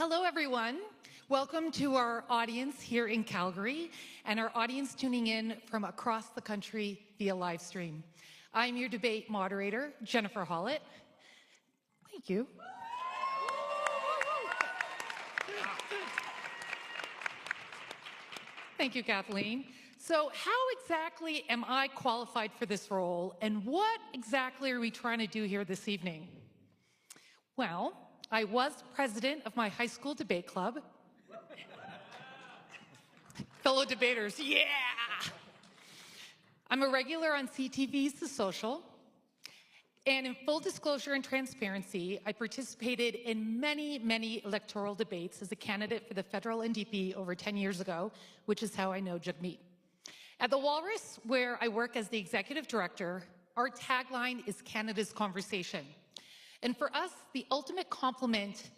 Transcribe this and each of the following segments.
Hello, everyone. Welcome to our audience here in Calgary and our audience tuning in from across the country via live stream. I'm your debate moderator, Jennifer Hollett. Thank you. Thank you, Kathleen. So how exactly am I qualified for this role, and what exactly are we trying to do here this evening? Well, I was president of my high school debate club. Fellow debaters, yeah! I'm a regular on CTV's The Social. And in full disclosure and transparency, I participated in many electoral debates as a candidate for the federal NDP over 10 years ago, which is how I know Jagmeet. At the Walrus, where I work as the executive director, our tagline is Canada's Conversation. And for us, the ultimate compliment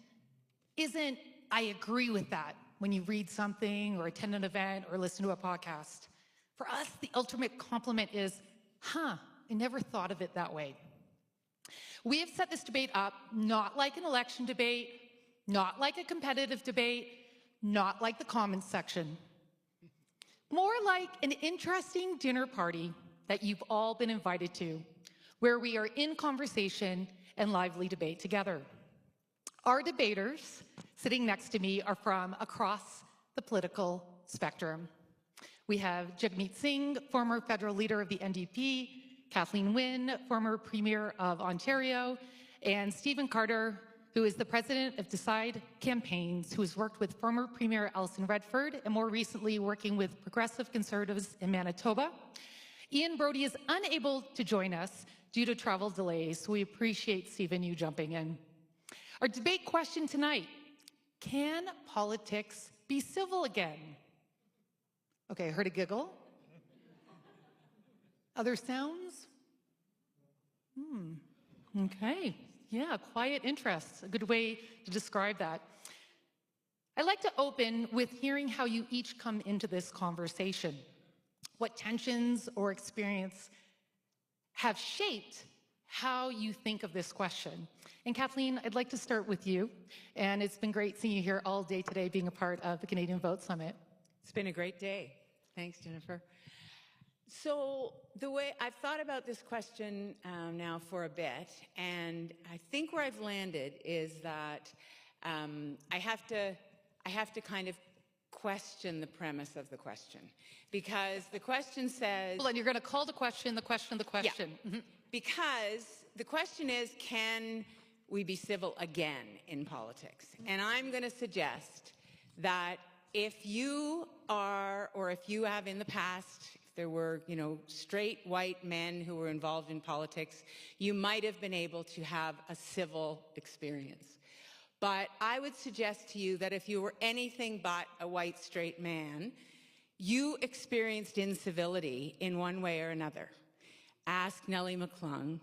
isn't, I agree with that, when you read something or attend an event or listen to a podcast. For us, the ultimate compliment is, I never thought of it that way. We have set this debate up not like an election debate, not like a competitive debate, not like the comments section. More like an interesting dinner party that you've all been invited to, where we are in conversation and lively debate together. Our debaters sitting next to me are from across the political spectrum. We have Jagmeet Singh, former federal leader of the NDP, Kathleen Wynne, former Premier of Ontario, and Stephen Carter, who is the president of Decide Campaigns, who has worked with former Premier Alison Redford and more recently working with Progressive Conservatives in Manitoba. Ian Brody is unable to join us due to travel delays, so we appreciate, Stephen, you jumping in. Our debate question tonight, can politics be civil again? Okay, I heard a giggle. Other sounds? Okay, yeah, quiet interest, a good way to describe that. I'd like to open with hearing how you each come into this conversation. What tensions or experience have shaped how you think of this question. And Kathleen, I'd like to start with you. And it's been great seeing you here all day today being a part of the Canadian Vote Summit. It's been a great day. Thanks, Jennifer. So the way I've thought about this question now for a bit, and I think where I've landed is that I have to kind of question the premise of the question, because the question says... Well, and you're going to call the question the question. Yeah, because the question is, can we be civil again in politics? And I'm going to suggest that if you are, or if you have in the past, if there were, straight white men who were involved in politics, you might have been able to have a civil experience. But I would suggest to you that if you were anything but a white straight man, you experienced incivility in one way or another. Ask Nellie McClung,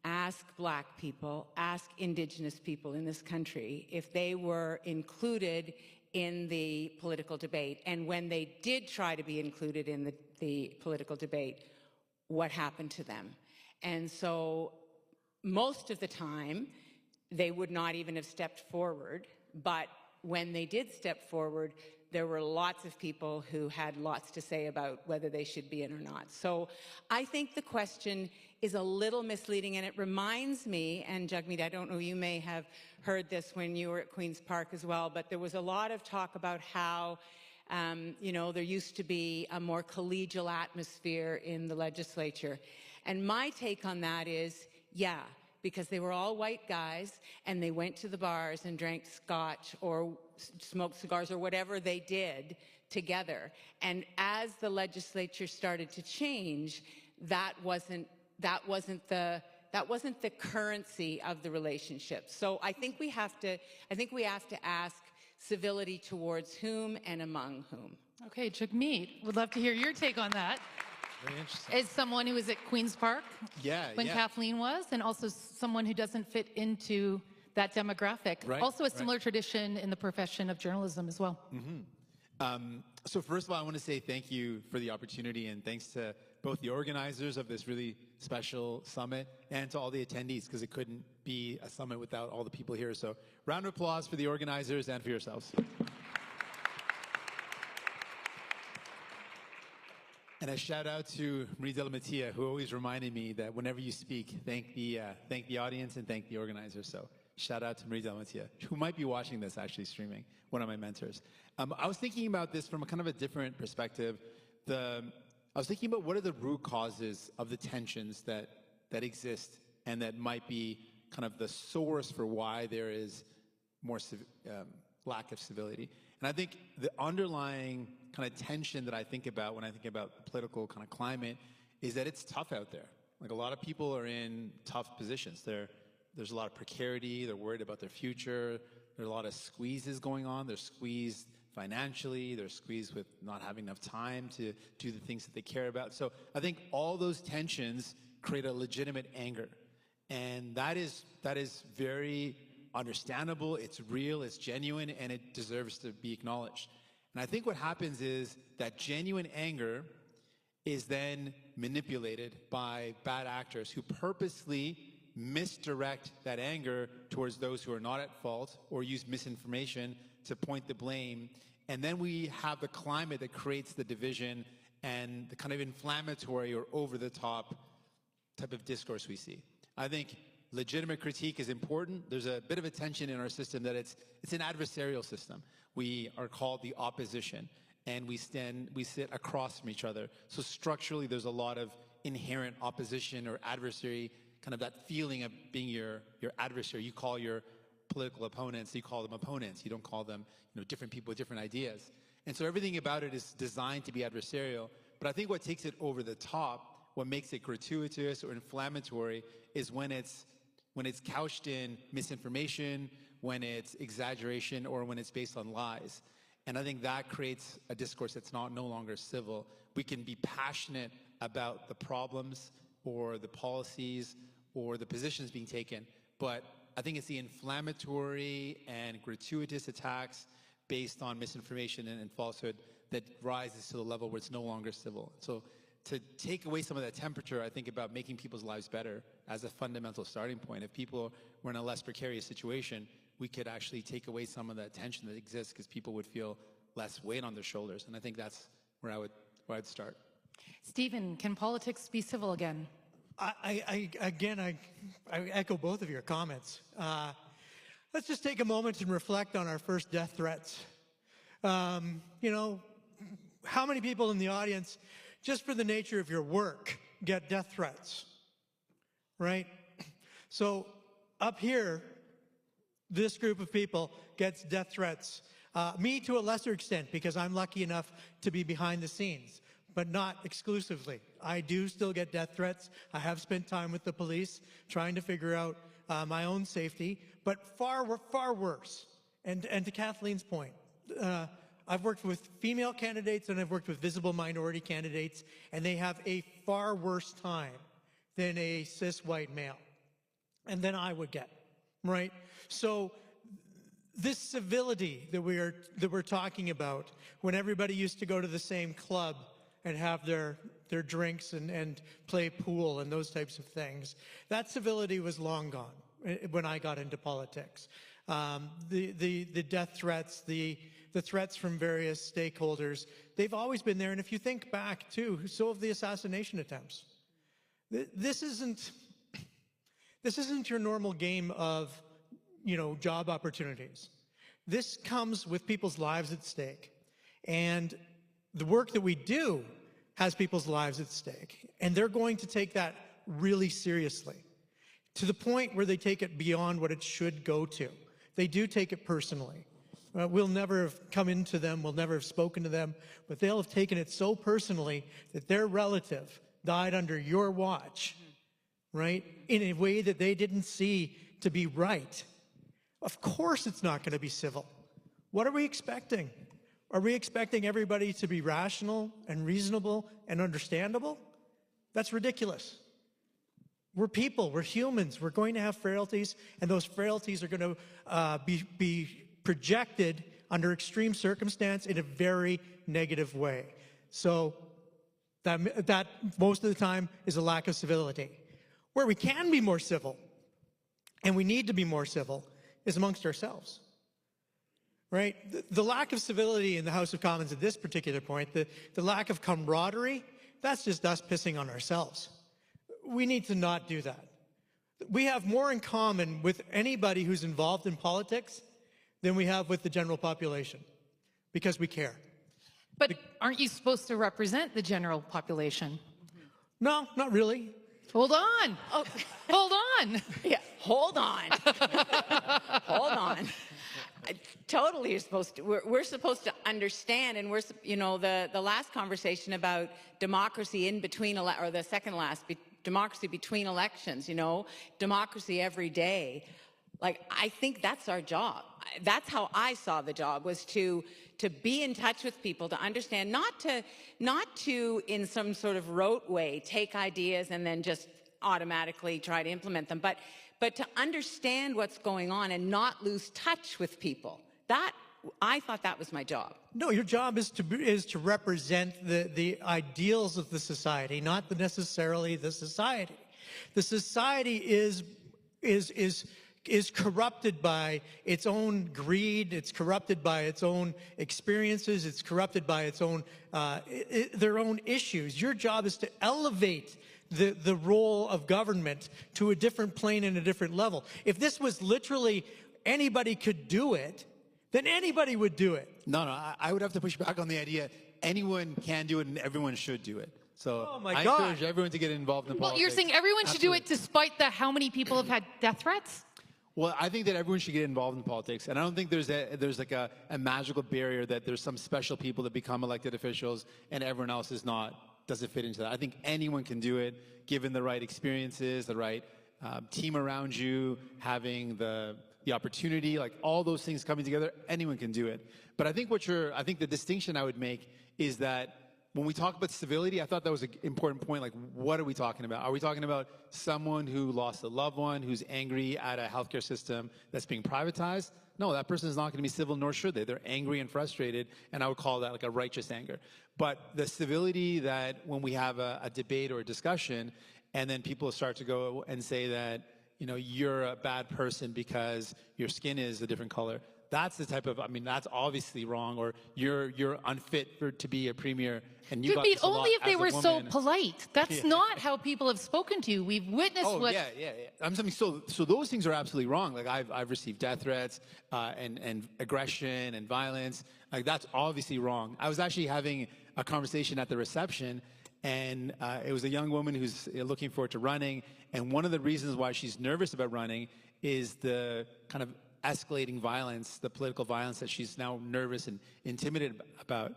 ask Black people, ask Indigenous people in this country if they were included in the political debate. And when they did try to be included in the political debate, what happened to them? And so most of the time, they would not even have stepped forward. But when they did step forward, there were lots of people who had lots to say about whether they should be in or not. So I think the question is a little misleading, and it reminds me, and Jagmeet, I don't know, you may have heard this when you were at Queen's Park as well, but there was a lot of talk about how, there used to be a more collegial atmosphere in the legislature. And my take on that is, yeah, because they were all white guys and they went to the bars and drank scotch or smoked cigars or whatever they did together. And as the legislature started to change, that wasn't the currency of the relationship. So I think we have to ask civility towards whom and among whom. Okay, Jagmeet, would love to hear your take on that. Very interesting. As someone who was at Queen's Park when yeah. Kathleen was, and also someone who doesn't fit into that demographic. Right, also a similar tradition in the profession of journalism as well. So first of all, I want to say thank you for the opportunity, and thanks to both the organizers of this really special summit and to all the attendees, because it couldn't be a summit without all the people here. So round of applause for the organizers and for yourselves. And a shout out to Marie Delamattia, who always reminded me that whenever you speak, thank the audience and thank the organizers. So shout out to Marie Delamattia, who might be watching this actually streaming, one of my mentors. I was thinking about this from a kind of a different perspective. I was thinking about what are the root causes of the tensions that exist and that might be kind of the source for why there is more lack of civility. And I think the underlying kind of tension that I think about when I think about the political kind of climate is that it's tough out there. Like, a lot of people are in tough positions. There's a lot of precarity. They're worried about their future. There are a lot of squeezes going on. They're squeezed financially. They're squeezed with not having enough time to do the things that they care about. So I think all those tensions create a legitimate anger. And that is very understandable. It's real, it's genuine, and it deserves to be acknowledged. And I think what happens is that genuine anger is then manipulated by bad actors who purposely misdirect that anger towards those who are not at fault, or use misinformation to point the blame. And then we have the climate that creates the division and the kind of inflammatory or over-the-top type of discourse we see. I think legitimate critique is important. There's a bit of a tension in our system that it's an adversarial system. We are called the opposition, and we sit across from each other. So structurally, there's a lot of inherent opposition or adversary, kind of that feeling of being your adversary. You call your political opponents, you call them opponents. You don't call them, different people with different ideas. And so everything about it is designed to be adversarial. But I think what takes it over the top, what makes it gratuitous or inflammatory, is when it's couched in misinformation, when it's exaggeration, or when it's based on lies. And I think that creates a discourse that's no longer civil. We can be passionate about the problems or the policies or the positions being taken, but I think it's the inflammatory and gratuitous attacks based on misinformation and falsehood that rises to the level where it's no longer civil. So to take away some of that temperature, I think about making people's lives better as a fundamental starting point. If people were in a less precarious situation, we could actually take away some of that tension that exists, because people would feel less weight on their shoulders. And I think that's where I'd start. Stephen, can politics be civil again? I echo both of your comments. Let's just take a moment and reflect on our first death threats. How many people in the audience, just for the nature of your work, get death threats, right? So up here, this group of people gets death threats. Me to a lesser extent, because I'm lucky enough to be behind the scenes, but not exclusively. I do still get death threats. I have spent time with the police trying to figure out my own safety, but far worse. And to Kathleen's point, I've worked with female candidates and I've worked with visible minority candidates, and they have a far worse time than a cis white male. And then I would get, right? So this civility that we're talking about, when everybody used to go to the same club and have their drinks and play pool and those types of things, that civility was long gone when I got into politics. The death threats, the threats from various stakeholders, they've always been there. And if you think back too, so have the assassination attempts. This isn't your normal game of, job opportunities. This comes with people's lives at stake. And the work that we do has people's lives at stake. And they're going to take that really seriously, to the point where they take it beyond what it should go to. They do take it personally. We'll never have come into them, we'll never have spoken to them, but they'll have taken it so personally that their relative died under your watch, right, in a way that they didn't see to be right. Of course it's not going to be civil. What are we expecting? Are we expecting everybody to be rational and reasonable and understandable? That's ridiculous. We're people, we're humans, we're going to have frailties, and those frailties are going to be projected under extreme circumstance in a very negative way. So that most of the time is a lack of civility. Where we can be more civil, and we need to be more civil, is amongst ourselves. Right? The lack of civility in the House of Commons at this particular point, the lack of camaraderie, that's just us pissing on ourselves. We need to not do that. We have more in common with anybody who's involved in politics than we have with the general population, because we care. But aren't you supposed to represent the general population? No, not really. Hold on. Oh, hold on. Yeah, hold on. Hold on. Totally, you're supposed to. We're supposed to understand, and the last conversation about democracy in between, or the second last, democracy between elections. Democracy every day. Like, I think that's our job. That's how I saw the job, was to be in touch with people, to understand, not to in some sort of rote way take ideas and then just automatically try to implement them, but to understand what's going on and not lose touch with people. I thought that was my job. No, your job is to represent the ideals of the society, not necessarily the society. The society is corrupted by its own greed. It's corrupted by its own experiences. It's corrupted by its own their own issues. Your job is to elevate the role of government to a different plane and a different level. If this was literally anybody could do it, then anybody would do it. No, I would have to push back on the idea anyone can do it and everyone should do it. So Oh my I God. encourage everyone to get involved in politics. Well, you're saying everyone should do it despite how many people have had death threats? Well, I think that everyone should get involved in politics, and I don't think there's like a magical barrier that there's some special people that become elected officials and everyone else is not, doesn't fit into that. I think anyone can do it, given the right experiences, the right team around you, having the opportunity, like all those things coming together, anyone can do it. But I think I think the distinction I would make is that when we talk about civility, I thought that was an important point. Like, what are we talking about? Are we talking about someone who lost a loved one, who's angry at a healthcare system that's being privatized? No, that person is not going to be civil, nor should they. They're angry and frustrated, and I would call that like a righteous anger. But the civility that when we have a debate or a discussion, and then people start to go and say that, you're a bad person because your skin is a different color. That's the type of, that's obviously wrong, or you're unfit to be a premier. And you Jagmeet, only if they were so polite. That's not how people have spoken to you. We've witnessed yeah. I'm saying so those things are absolutely wrong. Like I've received death threats and aggression and violence. Like that's obviously wrong. I was actually having a conversation at the reception, and it was a young woman who's looking forward to running. And one of the reasons why she's nervous about running is the kind of escalating violence, the political violence that she's now nervous and intimidated about.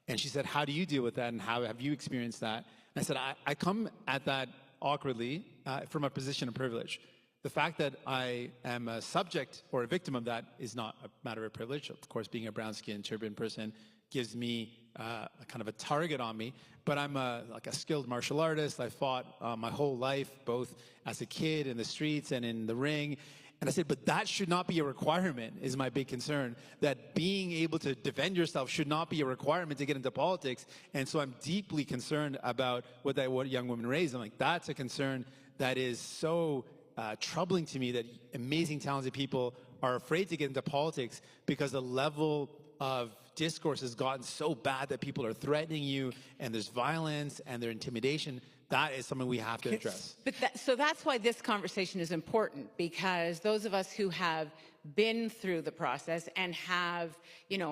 And she said, how do you deal with that, and how have you experienced that? And I said, I come at that awkwardly from a position of privilege. The fact that I am a subject or a victim of that is not a matter of privilege. Of course, being a brown-skinned, turban person gives me a kind of a target on me. But I'm like a skilled martial artist. I fought my whole life, both as a kid in the streets and in the ring. And I said, but that should not be a requirement, is my big concern. That being able to defend yourself should not be a requirement to get into politics. And so I'm deeply concerned about what young woman raised. I'm like, that's a concern that is so troubling to me, that amazing, talented people are afraid to get into politics because the level of discourse has gotten so bad that people are threatening you, and there's violence and there's intimidation. That is something we have to address. But so that's why this conversation is important, because those of us who have been through the process and have,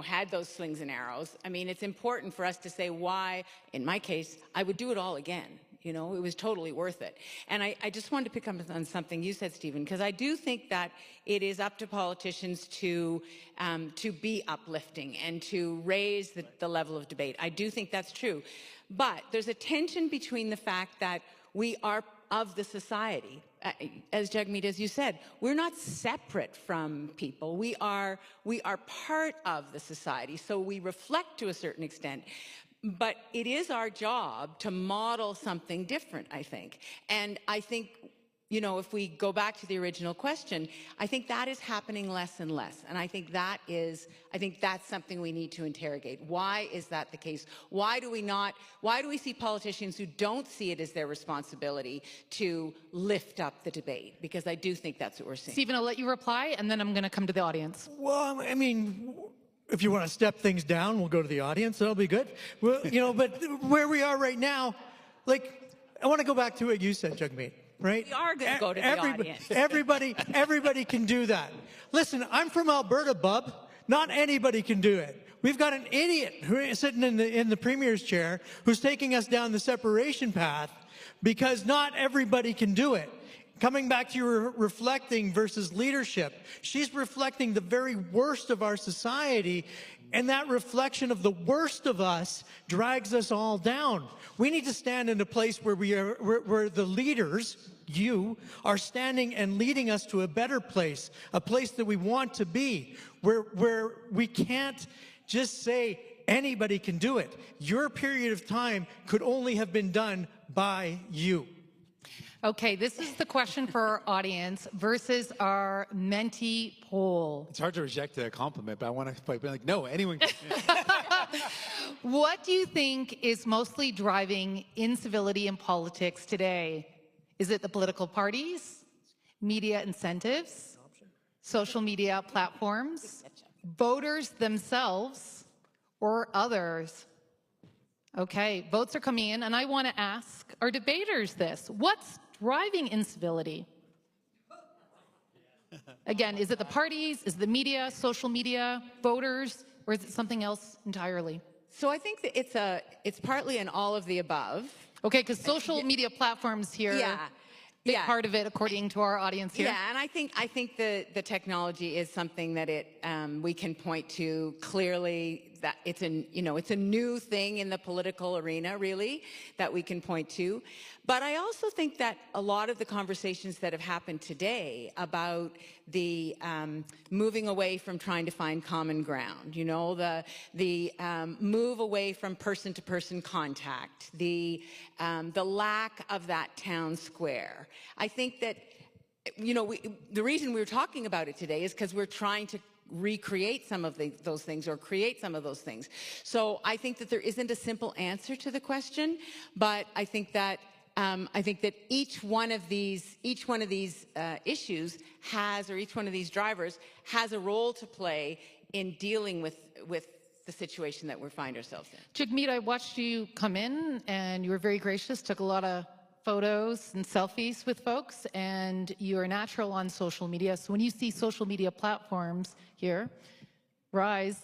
had those slings and arrows, it's important for us to say why, in my case, I would do it all again. It was totally worth it. And I just wanted to pick up on something you said, Stephen, because I do think that it is up to politicians to be uplifting and to raise the level of debate. I do think that's true. But there's a tension between the fact that we are of the society. As Jagmeet, as you said, we're not separate from people. We are part of the society, so we reflect to a certain extent. But it is our job to model something different, I think. And I think, you know, if we go back to the original question, I think that is happening less and less. And I think that's something we need to interrogate. Why is that the case? Why do we see politicians who don't see it as their responsibility to lift up the debate? Because I do think that's what we're seeing. Stephen, I'll let you reply, and then I'm going to come to the audience. Well, I mean, if you want to step things down, we'll go to the audience. That'll be good. Well, you know, but where we are right now, like, I want to go back to what you said, Jagmeet. Right? We are going to go to the audience. Everybody can do that. Listen, I'm from Alberta, bub. Not anybody can do it. We've got an idiot who is sitting in the premier's chair who's taking us down the separation path because not everybody can do it. Coming back to your reflecting versus leadership, she's reflecting the very worst of our society, and that reflection of the worst of us drags us all down. We need to stand in a place where where the leaders, you, are standing and leading us to a better place, a place that we want to be, where we can't just say anybody can do it. Your period of time could only have been done by you. Okay, this is the question for our audience versus our Menti poll. It's hard to reject a compliment, but I want to be like, no, anyone can. What do you think is mostly driving incivility in politics today? Is it the political parties, media incentives, social media platforms, voters themselves, or others? Okay, votes are coming in, and I want to ask our debaters this. What's driving incivility? Again, is it the parties, is it the media, social media, voters, or is it something else entirely? So I think that it's partly an all of the above. Okay, because social media platforms here, big part of it, according to our audience here. Yeah, and I think the technology is something that we can point to clearly, that it's a new thing in the political arena, really, that we can point to. But I also think that a lot of the conversations that have happened today about the moving away from trying to find common ground, you know, the move away from person-to-person contact, the lack of that town square. I think that, you know, the reason we're talking about it today is because we're trying to recreate some of those things, or create some of those things. So I think that there isn't a simple answer to the question, but I think that each one of these issues has, or each one of these drivers has a role to play in dealing with the situation that we find ourselves in. Jagmeet, I watched you come in, and you were very gracious, took a lot of photos and selfies with folks, and you're natural on social media. So when you see social media platforms here rise,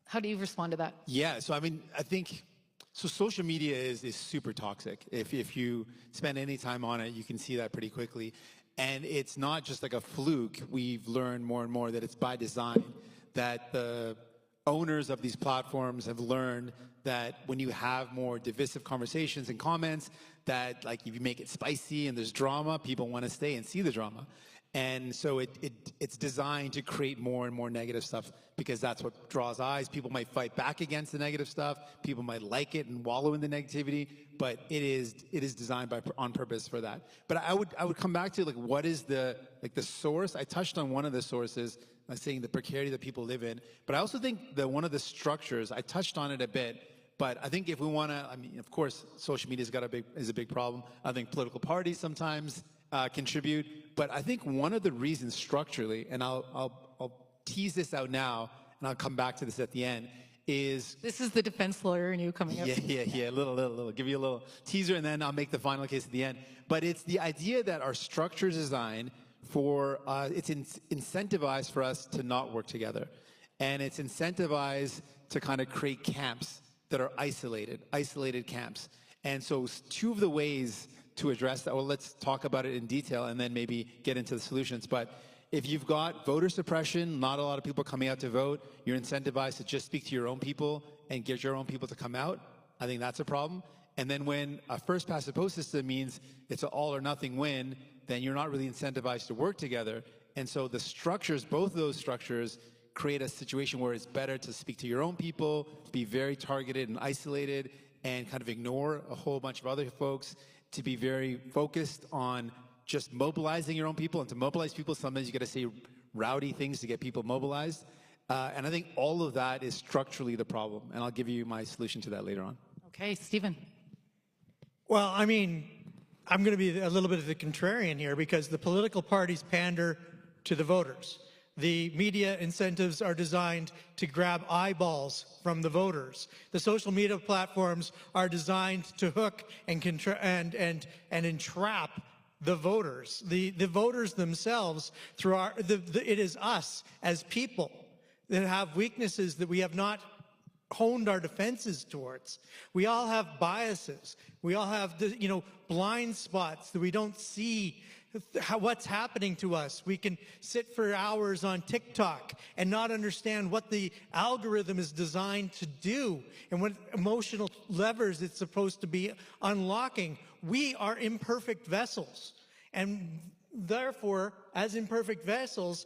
how do you respond to that? Yeah, so I mean, I think, so social media is super toxic. If you spend any time on it, you can see that pretty quickly. And it's not just like a fluke. We've learned more and more that it's by design, that the owners of these platforms have learned that when you have more divisive conversations and comments, that like if you make it spicy and there's drama, people want to stay and see the drama. And so it's designed to create more and more negative stuff, because that's what draws eyes. People might fight back against the negative stuff. People might like it and wallow in the negativity, but it is designed on purpose for that. But I would come back to like, what is the source? I touched on one of the sources, saying the precarity that people live in. But I also think that one of the structures, I touched on it a bit, but I think if we want to, I mean, of course, social media is a big problem. I think political parties sometimes contribute, but I think one of the reasons structurally, and I'll tease this out now, and I'll come back to this at the end, is... This is the defense lawyer in you coming up. Yeah, a little. Give you a little teaser, and then I'll make the final case at the end. But it's the idea that our structure is designed for, it's incentivized for us to not work together. And it's incentivized to kind of create camps that are isolated camps. And so two of the ways to address that, well, let's talk about it in detail and then maybe get into the solutions. But if you've got voter suppression, not a lot of people coming out to vote, you're incentivized to just speak to your own people and get your own people to come out, I think that's a problem. And then when a first past the post system means it's an all or nothing win, then you're not really incentivized to work together. And so the structures, both of those structures, create a situation where it's better to speak to your own people, be very targeted and isolated, and kind of ignore a whole bunch of other folks, to be very focused on just mobilizing your own people. And to mobilize people, sometimes you got to say rowdy things to get people mobilized. And I think all of that is structurally the problem. And I'll give you my solution to that later on. Okay, Stephen. Well, I mean, I'm going to be a little bit of the contrarian here because the political parties pander to the voters. The media incentives are designed to grab eyeballs from the voters. The social media platforms are designed to hook and entrap the voters. The voters themselves, through it is us as people that have weaknesses that we have not honed our defenses towards. We all have biases. We all have, blind spots that we don't see what's happening to us. We can sit for hours on TikTok and not understand what the algorithm is designed to do and what emotional levers it's supposed to be unlocking. We are imperfect vessels. And therefore, as imperfect vessels,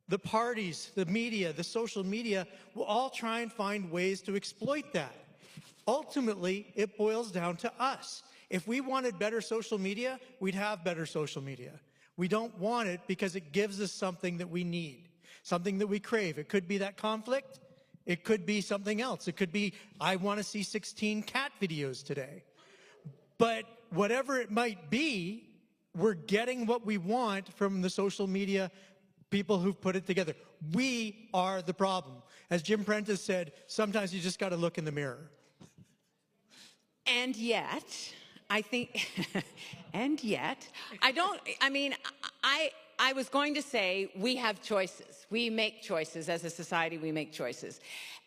the parties, the media, the social media will all try and find ways to exploit that. Ultimately, it boils down to us. If we wanted better social media, we'd have better social media. We don't want it because it gives us something that we need, something that we crave. It could be that conflict. It could be something else. It could be, I want to see 16 cat videos today. But whatever it might be, we're getting what we want from the social media people who've put it together. We are the problem. As Jim Prentice said, sometimes you just got to look in the mirror. And yet, I think, I was going to say we have choices. We make choices. As a society, we make choices.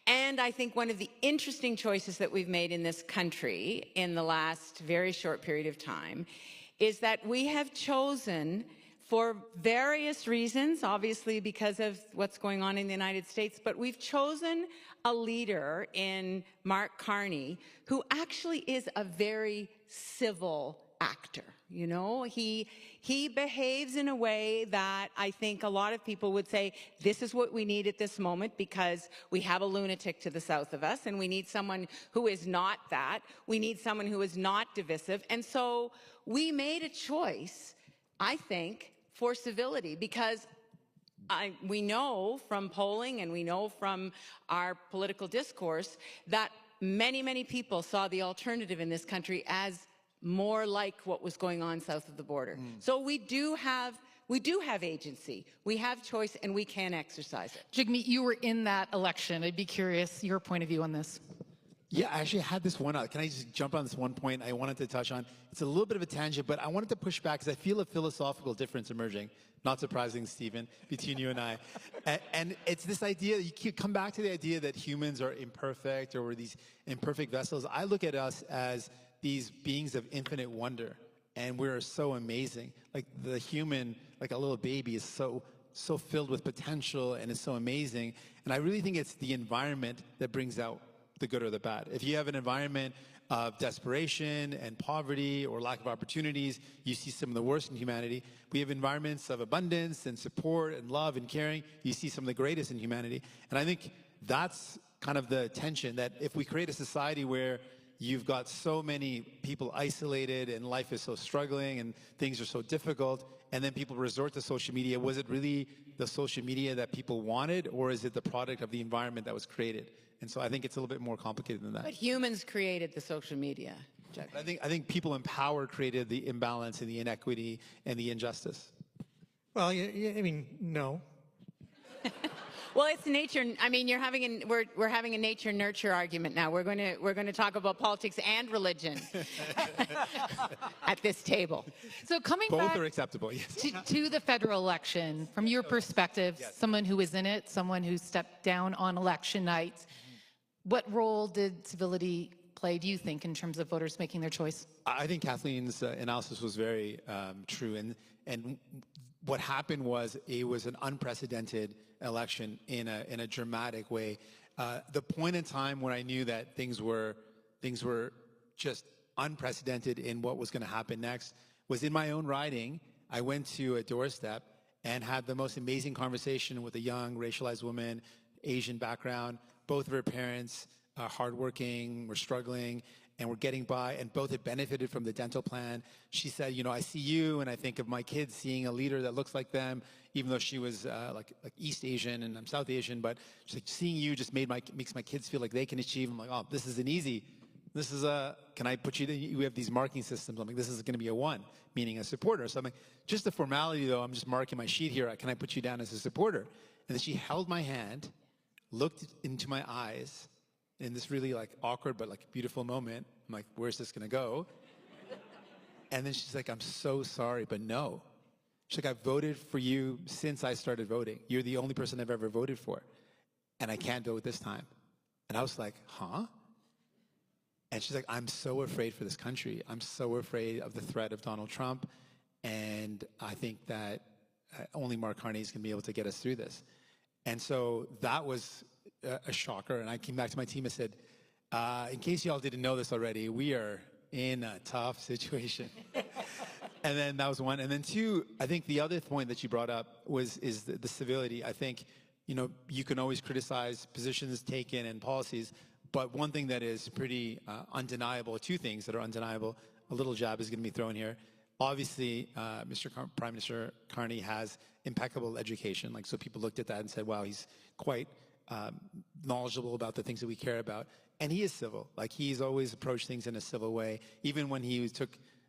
And I think one of the interesting choices that we've made in this country in the last very short period of time is that we have chosen, for various reasons, obviously because of what's going on in the United States, but we've chosen a leader in Mark Carney who actually is a very civil actor. You know, he behaves in a way that I think a lot of people would say, this is what we need at this moment because we have a lunatic to the south of us and we need someone who is not that. We need someone who is not divisive. And so we made a choice, I think, for civility, because we know from polling and we know from our political discourse that many, many people saw the alternative in this country as more like what was going on south of the border. So we do have agency, we have choice, and we can exercise it. Jagmeet, you were in that election. I'd be curious your point of view on this. Yeah, I actually had this one out. Can I just jump on this one point I wanted to touch on? It's a little bit of a tangent, but I wanted to push back because I feel a philosophical difference emerging. Not surprising, Stephen, between you and I. And it's this idea, you come back to the idea that humans are imperfect or we're these imperfect vessels. I look at us as these beings of infinite wonder, and we're so amazing. Like the human, like a little baby, is so filled with potential and is so amazing. And I really think it's the environment that brings out the good or the bad. If you have an environment of desperation and poverty or lack of opportunities, you see some of the worst in humanity. We have environments of abundance and support and love and caring. You see some of the greatest in humanity. And I think that's kind of the tension, that if we create a society where you've got so many people isolated and life is so struggling and things are so difficult, and then people resort to social media, was it really the social media that people wanted, or is it the product of the environment that was created? And so I think it's a little bit more complicated than that. But humans created the social media, Jack. I think people in power created the imbalance and the inequity and the injustice. Well, I mean, no. Well, it's nature. I mean, we're having a nature nurture argument now. We're going to talk about politics and religion at this table. So coming Both back are acceptable, yes. to the federal election, from your perspective, Yes. someone who is in it, someone who stepped down on election night, what role did civility play, do you think, in terms of voters making their choice? I think Kathleen's analysis was very true. And what happened was it was an unprecedented election in a dramatic way. The point in time when I knew that things were just unprecedented in what was going to happen next was in my own riding. I went to a doorstep and had the most amazing conversation with a young racialized woman, Asian background. Both of her parents are hardworking, were struggling, and we're getting by, and both had benefited from the dental plan. She said, you know, I see you, and I think of my kids seeing a leader that looks like them, even though she was like East Asian and I'm South Asian, but she's like, seeing you just makes my kids feel like they can achieve. I'm like, oh, this isn't easy. This is can I put you, we have these marking systems. I'm like, this is going to be a 1, meaning a supporter. So I'm like, just a formality though, I'm just marking my sheet here. Can I put you down as a supporter? And then she held my hand, looked into my eyes in this really like awkward but like beautiful moment. I'm like, where's this going to go? And then she's like, I'm so sorry, but no. She's like, I've voted for you since I started voting. You're the only person I've ever voted for. And I can't vote this time. And I was like, huh? And she's like, I'm so afraid for this country. I'm so afraid of the threat of Donald Trump. And I think that only Mark Carney is going to be able to get us through this. And so that was a shocker. And I came back to my team and said, in case y'all didn't know this already, we are in a tough situation. And then that was 1. And then 2, I think the other point that you brought up is the civility. I think, you know, you can always criticize positions taken and policies, but one thing that is pretty undeniable, 2 things that are undeniable, a little jab is going to be thrown here. Obviously, Prime Minister Carney has impeccable education. Like, so people looked at that and said, wow, he's quite knowledgeable about the things that we care about. And he is civil. Like, he's always approached things in a civil way. Even when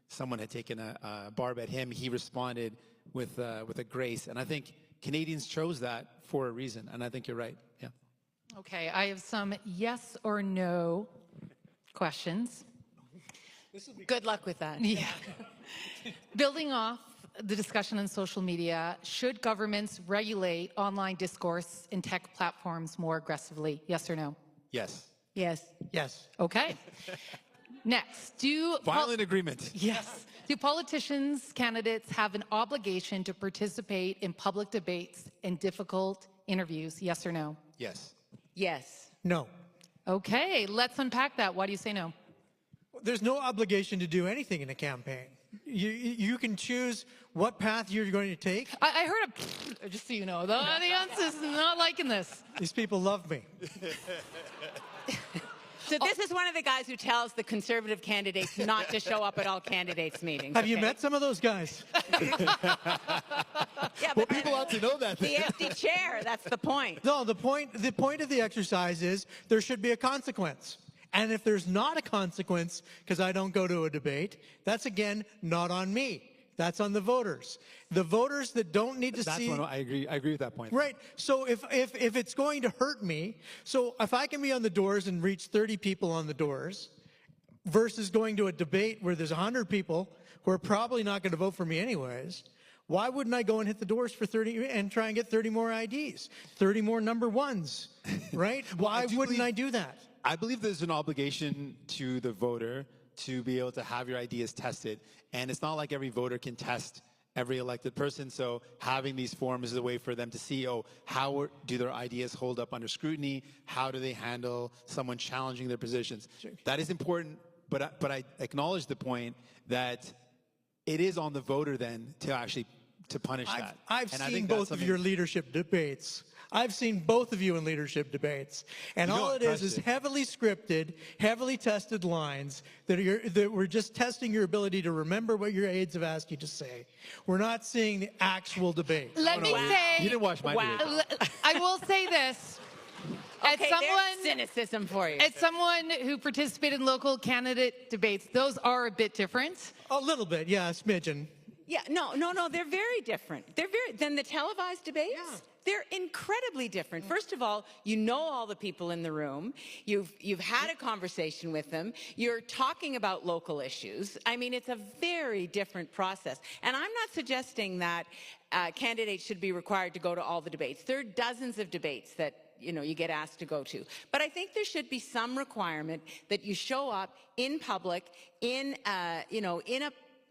someone had taken a barb at him, he responded with a grace. And I think Canadians chose that for a reason. And I think you're right. Yeah. Okay, I have some yes or no questions. Good luck with that. Yeah. Building off the discussion on social media, should governments regulate online discourse and tech platforms more aggressively? Yes or no? Yes. Yes. Yes. Okay. Next, Violent agreement. Yes. Do politicians, candidates have an obligation to participate in public debates and difficult interviews? Yes or no? Yes. Yes. No. Okay, let's unpack that. Why do you say no? There's no obligation to do anything in a campaign. You can choose what path you're going to take. I heard a just so you know, the audience is not liking this. These people love me. So this is one of the guys who tells the Conservative candidates not to show up at all candidates meetings. Have you met some of those guys? Yeah, but People ought to know that. the empty chair, that's the point. No, the point of the exercise is there should be a consequence. And if there's not a consequence, because I don't go to a debate, that's again not on me. That's on the voters. The voters that don't need to see. I agree with that point. Right. So if it's going to hurt me, so if I can be on the doors and reach 30 people on the doors versus going to a debate where there's 100 people who are probably not going to vote for me anyways, why wouldn't I go and hit the doors for 30 and try and get 30 more IDs, 30 more number ones, right? Why wouldn't I do that? I believe there's an obligation to the voter to be able to have your ideas tested. And it's not like every voter can test every elected person. So having these forums is a way for them to see, how do their ideas hold up under scrutiny? How do they handle someone challenging their positions? Sure. That is important, but I acknowledge the point that it is on the voter then to actually to punish that. I've seen both of your leadership debates. I've seen both of you in leadership debates. And all it is heavily scripted, heavily tested lines that we're just testing your ability to remember what your aides have asked you to say. We're not seeing the actual debate. Let me say, you didn't watch my debate. I will say this. Okay, there's cynicism for you. As someone who participated in local candidate debates, those are a bit different. A little bit, yeah, a smidgen. Yeah, no, they're very different. Than the televised debates? Yeah. They're incredibly different. First of all, you know all the people in the room. You've had a conversation with them. You're talking about local issues. I mean, it's a very different process. And I'm not suggesting that candidates should be required to go to all the debates. There are dozens of debates that you get asked to go to. But I think there should be some requirement that you show up in public in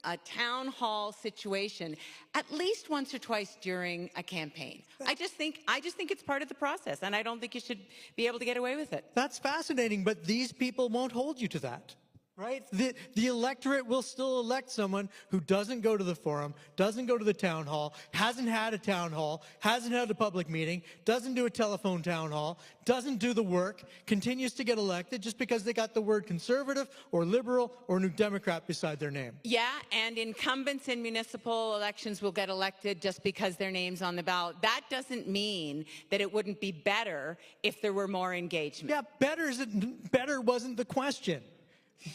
a town hall situation at least once or twice during a campaign. I just think it's part of the process, and I don't think you should be able to get away with it. That's fascinating, but these people won't hold you to that. Right? The electorate will still elect someone who doesn't go to the forum, doesn't go to the town hall, hasn't had a town hall, hasn't had a public meeting, doesn't do a telephone town hall, doesn't do the work, continues to get elected just because they got the word conservative or liberal or New Democrat beside their name. Yeah, and incumbents in municipal elections will get elected just because their name's on the ballot. That doesn't mean that it wouldn't be better if there were more engagement. Yeah, better wasn't the question.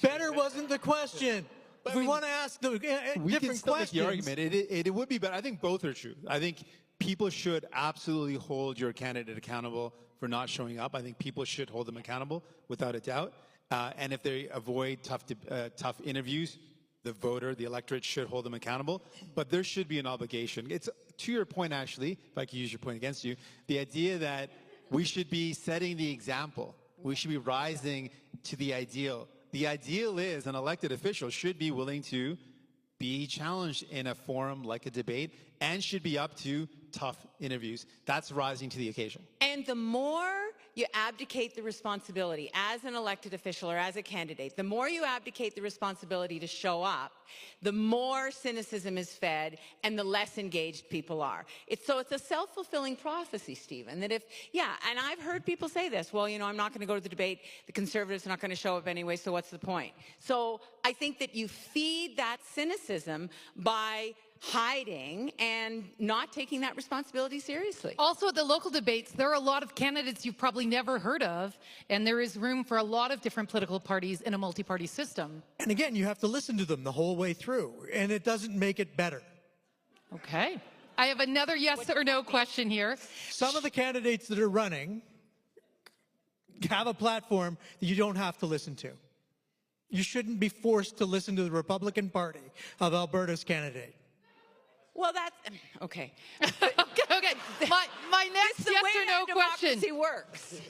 Better wasn't the question. If we want to ask the We can different still make questions. the argument. It would be better. I think both are true. I think people should absolutely hold your candidate accountable for not showing up. I think people should hold them accountable without a doubt. And if they avoid tough interviews, the electorate should hold them accountable. But there should be an obligation. It's to your point, actually, if I could use your point against you, the idea that we should be setting the example. We should be rising to the ideal. The ideal is an elected official should be willing to be challenged in a forum like a debate and should be up to tough interviews. That's rising to the occasion. And the more you abdicate the responsibility as an elected official or as a candidate, the more you abdicate the responsibility to show up, the more cynicism is fed and the less engaged people are. It's a self-fulfilling prophecy, Stephen, that and I've heard people say this, well, I'm not going to go to the debate, the Conservatives are not going to show up anyway, so what's the point? So I think that you feed that cynicism by hiding and not taking that responsibility seriously. Also, at the local debates, there are a lot of candidates you've probably never heard of, and there is room for a lot of different political parties in a multi-party system. And again, you have to listen to them the whole way through, and it doesn't make it better. Okay. I have another yes or no question here. Some of the candidates that are running have a platform that you don't have to listen to. You shouldn't be forced to listen to the Republican Party of Alberta's candidate. Well, that's okay. Okay. My next yes or no question. Democracy works.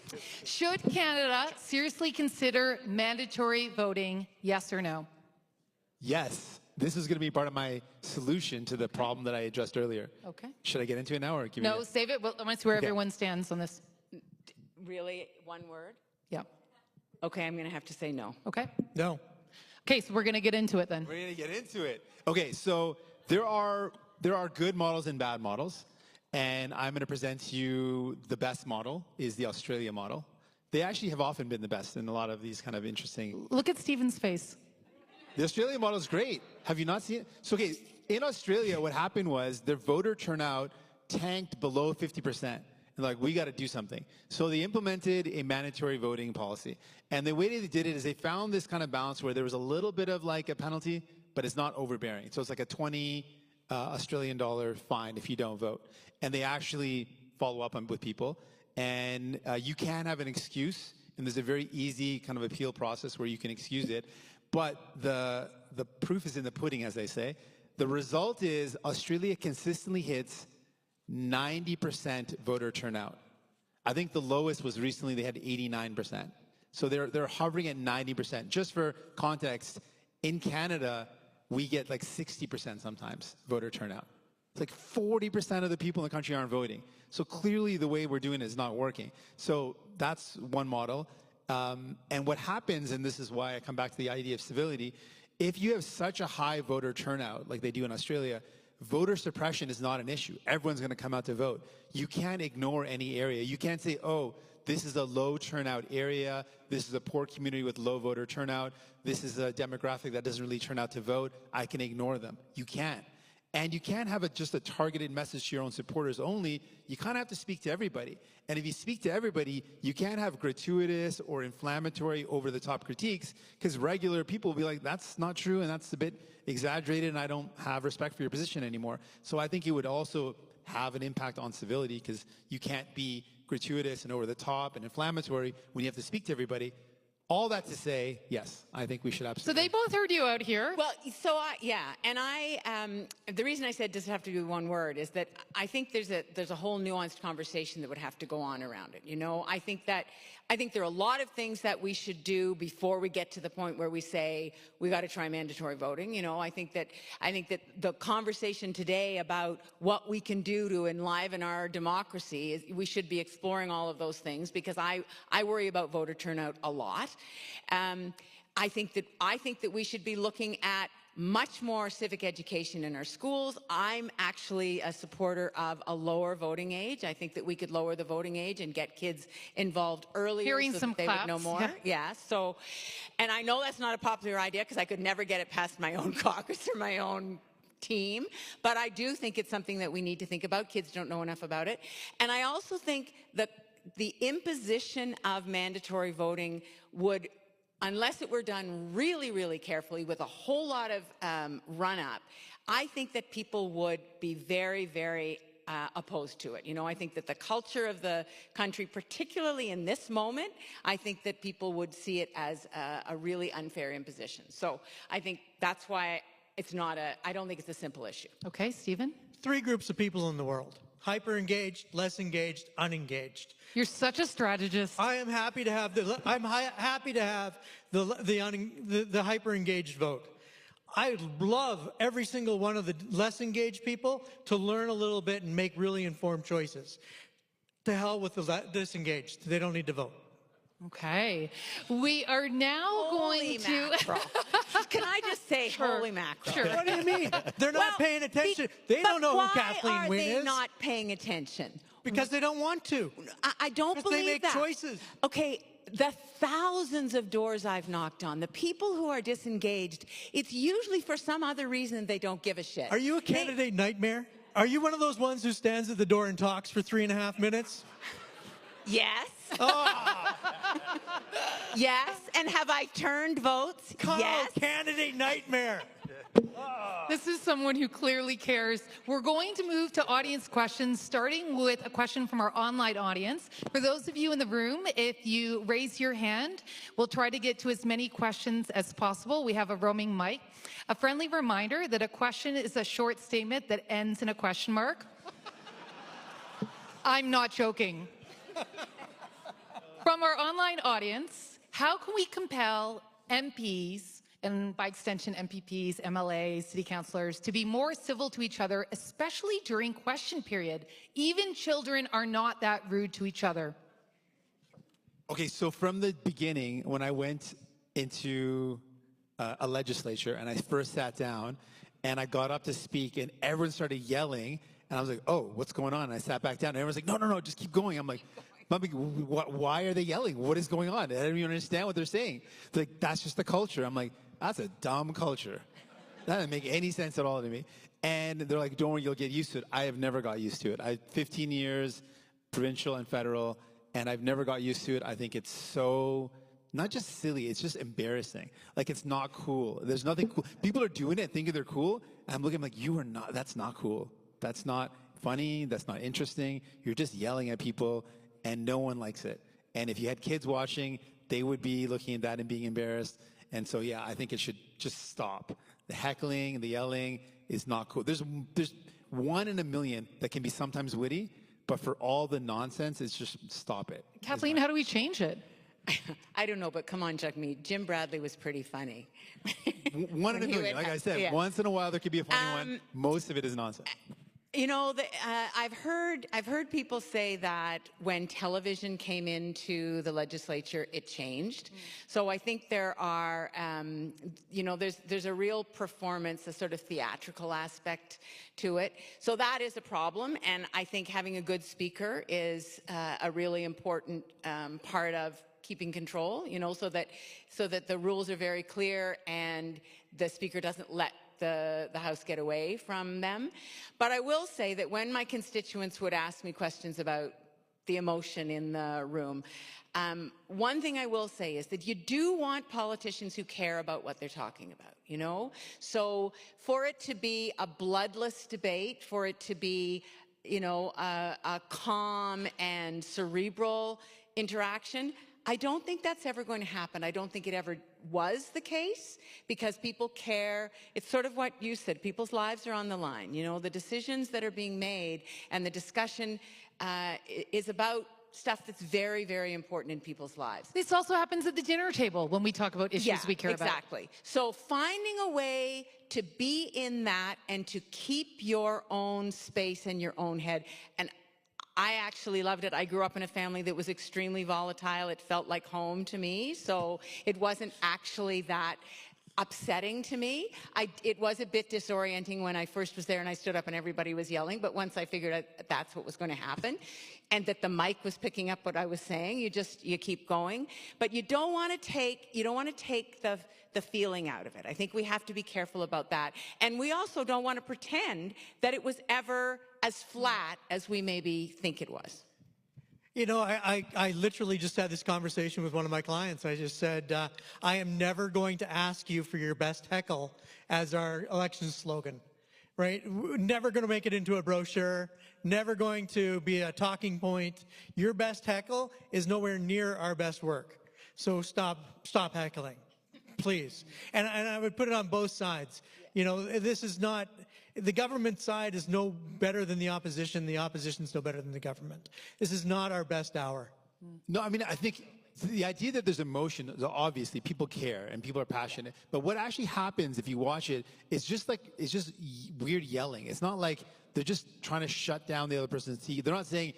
Should Canada seriously consider mandatory voting, yes or no? Yes. This is going to be part of my solution to the problem that I addressed earlier. Okay. Should I get into it now or give No, you save it. Well, I want to see where Okay. everyone stands on this. Really? One word? Yeah. Okay, I'm going to have to say no. Okay. No. Okay, so we're going to get into it then. We're going to get into it. Okay, so there are good models and bad models, and I'm going to present to you the best model is the Australia model. They actually have often been the best in a lot of these kind of interesting. Look at Stephen's face. The Australian model is great. Have you not seen it? So, okay, in Australia, what happened was their voter turnout tanked below 50%. And like, we got to do something. So they implemented a mandatory voting policy. And the way they did it is they found this kind of balance where there was a little bit of like a penalty, but it's not overbearing. So it's like a 20 Australian dollar fine if you don't vote. And they actually follow up with people. And you can have an excuse, and there's a very easy kind of appeal process where you can excuse it. But the proof is in the pudding, as they say. The result is Australia consistently hits 90% voter turnout. I think the lowest was recently they had 89%. So they're hovering at 90%. Just for context, in Canada, we get like 60% sometimes voter turnout. It's like 40% of the people in the country aren't voting. So clearly the way we're doing it is not working. So that's one model. And what happens, and this is why I come back to the idea of civility, if you have such a high voter turnout like they do in Australia, voter suppression is not an issue. Everyone's going to come out to vote. You can't ignore any area. You can't say, oh, this is a low turnout area. This is a poor community with low voter turnout. This is a demographic that doesn't really turn out to vote. I can ignore them. You can't. And you can't have just a targeted message to your own supporters only. You kind of have to speak to everybody. And if you speak to everybody, you can't have gratuitous or inflammatory over-the-top critiques because regular people will be like, that's not true and that's a bit exaggerated and I don't have respect for your position anymore. So I think it would also have an impact on civility because you can't be gratuitous and over-the-top and inflammatory when you have to speak to everybody. All that to say, yes, I think we should absolutely. So they both heard you out here. Well, and the reason I said does it have to be one word is that I think there's a whole nuanced conversation that would have to go on around it. You know, I think there are a lot of things that we should do before we get to the point where we say we got to try mandatory voting. You know, I think that the conversation today about what we can do to enliven our democracy is we should be exploring all of those things because I worry about voter turnout a lot. I think that we should be looking at much more civic education in our schools. I'm actually a supporter of a lower voting age. I think that we could lower the voting age and get kids involved earlier Hearing so some that they claps, would know more. yeah. Yeah, so, and I know that's not a popular idea because I could never get it past my own caucus or my own team, but I do think it's something that we need to think about. Kids don't know enough about it. And I also think that the imposition of mandatory voting would, unless it were done really, really carefully with a whole lot of run-up, I think that people would be very, very opposed to it. You know, I think that the culture of the country, particularly in this moment, I think that people would see it as a really unfair imposition. So I think that's why it's not I don't think it's a simple issue. Okay, Stephen? 3 groups of people in the world: hyper-engaged, less engaged, unengaged. You're such a strategist. I am happy to have the hyper-engaged vote. I love every single one of the less engaged people to learn a little bit and make really informed choices. To hell with the disengaged. They don't need to vote. Okay. We are now going to... Mackerel. Can I just say holy mackerel? Sure. What do you mean? They're not paying attention. They don't know who Kathleen Wynne is. Why are they not paying attention? Because they don't want to. I don't Because believe they make that. choices. Okay, the thousands of doors I've knocked on, the people who are disengaged, it's usually for some other reason they don't give a shit. Are you a candidate nightmare? Are you one of those ones who stands at the door and talks for 3.5 minutes? Yes. Oh, Yes. And have I turned votes? Yes. candidate nightmare. This is someone who clearly cares. We're going to move to audience questions, starting with a question from our online audience. For those of you in the room, if you raise your hand, we'll try to get to as many questions as possible. We have a roaming mic. A friendly reminder that a question is a short statement that ends in a question mark. I'm not joking. From our online audience, how can we compel MPs, and by extension MPPs, MLAs, city councillors, to be more civil to each other, especially during question period? Even children are not that rude to each other. Okay, so from the beginning, when I went into a legislature and I first sat down and I got up to speak and everyone started yelling and I was like, oh, what's going on? And I sat back down and everyone's like, no, just keep going. I'm like, why are they yelling? What is going on? I don't even understand what they're saying. They're like, that's just the culture. I'm like, that's a dumb culture. That doesn't make any sense at all to me. And they're like, don't worry, you'll get used to it. I have never got used to it. I 15 years, provincial and federal, and I've never got used to it. I think it's so, not just silly, it's just embarrassing. Like, it's not cool. There's nothing cool. People are doing it, thinking they're cool. And I'm looking like, you are not, that's not cool. That's not funny. That's not interesting. You're just yelling at people, and no one likes it. And if you had kids watching, they would be looking at that and being embarrassed. And so, yeah, I think it should just stop. The heckling, the yelling is not cool. There's 1 in a million that can be sometimes witty, but for all the nonsense, it's just stop it. Kathleen, how do we change it? I don't know, but come on, Jagmeet. Jim Bradley was pretty funny. 1 in a million, like I said. Yeah. Once in a while, there could be a funny one. Most of it is nonsense. You know, I've heard people say that when television came into the legislature, it changed. So I think there are, you know, there's a real performance, a sort of theatrical aspect to it. So that is a problem, and I think having a good speaker is a really important part of keeping control. You know, so that the rules are very clear and the speaker doesn't let the House get away from them. But I will say that when my constituents would ask me questions about the emotion in the room, one thing I will say is that you do want politicians who care about what they're talking about, you know? So for it to be a bloodless debate, for it to be, you know, a calm and cerebral interaction, I don't think that's ever going to happen. I don't think it ever was the case because people care. It's sort of what you said. People's lives are on the line. You know, the decisions that are being made and the discussion is about stuff that's very, very important in people's lives. This also happens at the dinner table when we talk about issues we care about. Exactly. So finding a way to be in that and to keep your own space in your own head. And I actually loved it. I grew up in a family that was extremely volatile. It felt like home to me, so it wasn't actually that upsetting to me. It was a bit disorienting when I first was there and I stood up and everybody was yelling, but once I figured out that's what was going to happen and that the mic was picking up what I was saying, you keep going. But you don't want to take the feeling out of it. I think we have to be careful about that. And we also don't want to pretend that it was ever as flat as we maybe think it was. You know, I literally just had this conversation with one of my clients. I just said, I am never going to ask you for your best heckle as our election slogan, right? Never going to make it into a brochure, never going to be a talking point. Your best heckle is nowhere near our best work. So stop heckling, please. And I would put it on both sides. You know, this is not... The government side is no better than the opposition. The opposition's no better than the government. This is not our best hour. No, I mean, I think the idea that there's emotion, obviously people care and people are passionate, but what actually happens if you watch it is just weird yelling. It's not like they're just trying to shut down the other person's tea. They're not saying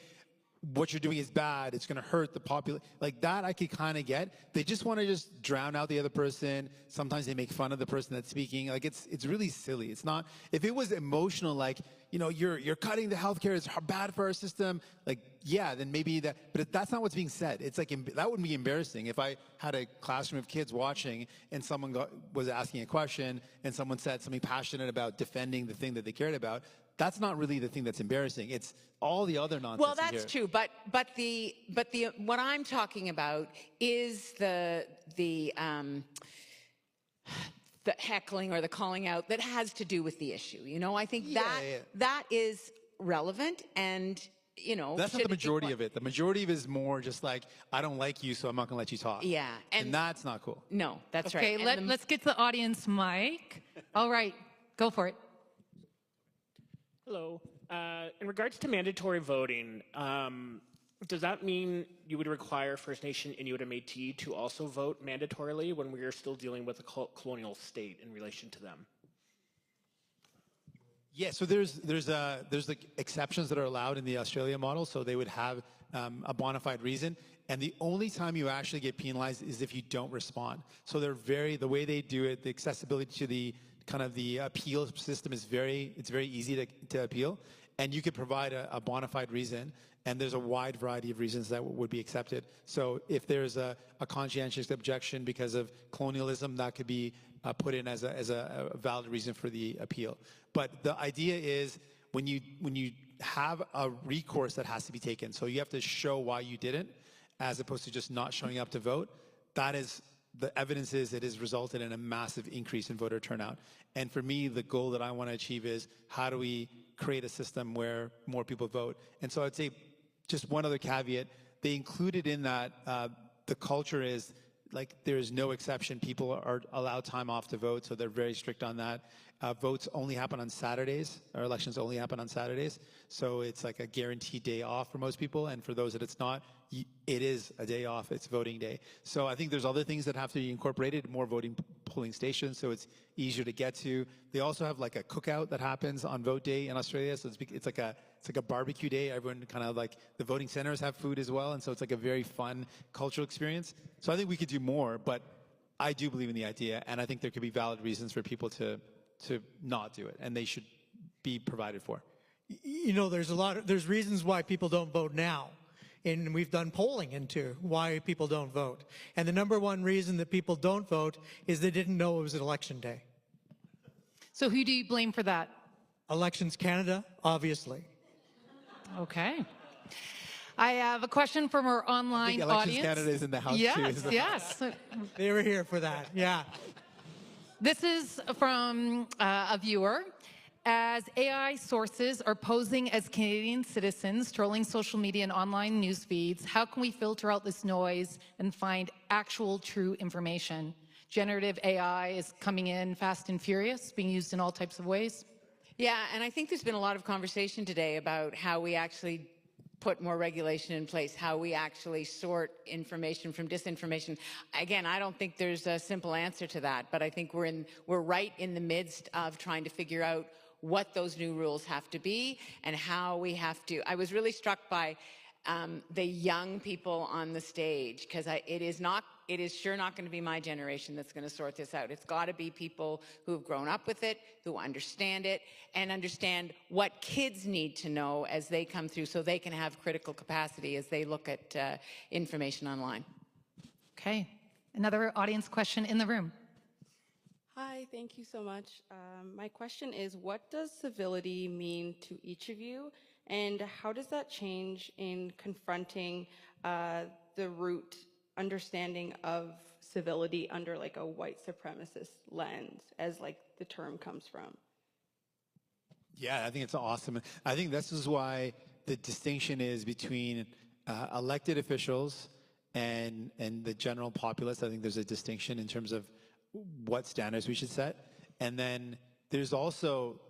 what you're doing is bad, it's going to hurt the population. Like that I could kind of get. They just want to just drown out the other person. Sometimes they make fun of the person that's speaking. Like it's really silly. It's not, if it was emotional, like, you know, you're cutting the healthcare, it's bad for our system, like, yeah, then maybe that, but that's not what's being said. It's like, that wouldn't be embarrassing if I had a classroom of kids watching and someone was asking a question and someone said something passionate about defending the thing that they cared about. That's not really the thing that's embarrassing. It's all the other nonsense. Well, that's true, but the what I'm talking about is the heckling or the calling out that has to do with the issue. You know, I think that is relevant, and you know, that's not the majority of it. The majority of it is more just like, I don't like you, so I'm not going to let you talk. Yeah, and that's not cool. No, that's right. Okay, let's get to the audience mic. All right, go for it. Hello. In regards to mandatory voting, does that mean you would require First Nation, Inuit, and Métis to also vote mandatorily when we are still dealing with a colonial state in relation to them? Yeah, so there's like exceptions that are allowed in the Australia model, so they would have a bona fide reason, and the only time you actually get penalized is if you don't respond. So the way they do it, the accessibility to the kind of the appeal system is very easy to appeal, and you could provide a bona fide reason, and there's a wide variety of reasons that would be accepted. So if there's a conscientious objection because of colonialism, that could be put in as a valid reason for the appeal. But the idea is when you have a recourse that has to be taken, so you have to show why you didn't, as opposed to just not showing up to vote, that is, the evidence is it has resulted in a massive increase in voter turnout. And for me, the goal that I want to achieve is how do we create a system where more people vote? And so I'd say just one other caveat, they included in that the culture is like there is no exception. People are allowed time off to vote, so they're very strict on that. Votes only happen on Saturdays, or elections only happen on Saturdays. So it's like a guaranteed day off for most people, and for those that it's not, it is a day off, it's voting day. So I think there's other things that have to be incorporated, more polling stations, so it's easier to get to. They also have like a cookout that happens on vote day in Australia, so it's like a barbecue day. Everyone kind of like, the voting centers have food as well, and so it's like a very fun cultural experience. So I think we could do more, but I do believe in the idea, and I think there could be valid reasons for people to not do it, and they should be provided for. You know, there's reasons why people don't vote now. And we've done polling into why people don't vote. And the number one reason that people don't vote is they didn't know it was an election day. So who do you blame for that? Elections Canada, obviously. Okay. I have a question from our online Elections audience. Canada is in the house yes, too. Yes. They were here for that, yeah. This is from a viewer. As AI sources are posing as Canadian citizens, trolling social media and online news feeds, how can we filter out this noise and find actual true information? Generative AI is coming in fast and furious, being used in all types of ways. Yeah, and I think there's been a lot of conversation today about how we actually put more regulation in place, how we actually sort information from disinformation. Again, I don't think there's a simple answer to that, but I think we're right in the midst of trying to figure out what those new rules have to be and how we have to. I was really struck by the young people on the stage, because it is sure not going to be my generation that's going to sort this out. It's got to be people who have grown up with it, who understand it, and understand what kids need to know as they come through, so they can have critical capacity as they look at information online. Okay. Another audience question in the room. Hi, thank you so much. My question is, what does civility mean to each of you? And how does that change in confronting the root understanding of civility under like a white supremacist lens, as like the term comes from? Yeah, I think it's awesome. I think this is why the distinction is between elected officials and the general populace. I think there's a distinction in terms of what standards we should set. And then there's also,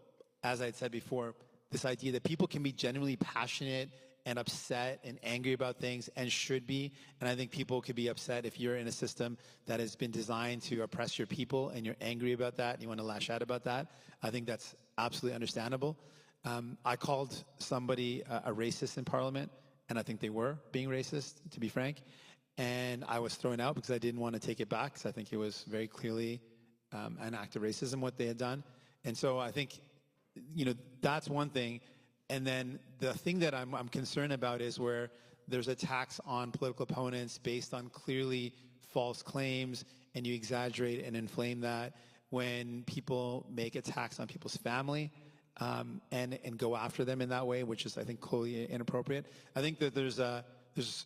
as I said before, this idea that people can be genuinely passionate and upset and angry about things, and should be. And I think people could be upset if you're in a system that has been designed to oppress your people and you're angry about that and you want to lash out about that. I think that's absolutely understandable. I called somebody a racist in Parliament, and I think they were being racist, to be frank. And I was thrown out because I didn't want to take it back, because I think it was very clearly an act of racism what they had done. And so I think, that's one thing. And then the thing that I'm concerned about is where there's attacks on political opponents based on clearly false claims, and you exaggerate and inflame that when people make attacks on people's family and go after them in that way, which is, I think, clearly inappropriate. I think that there's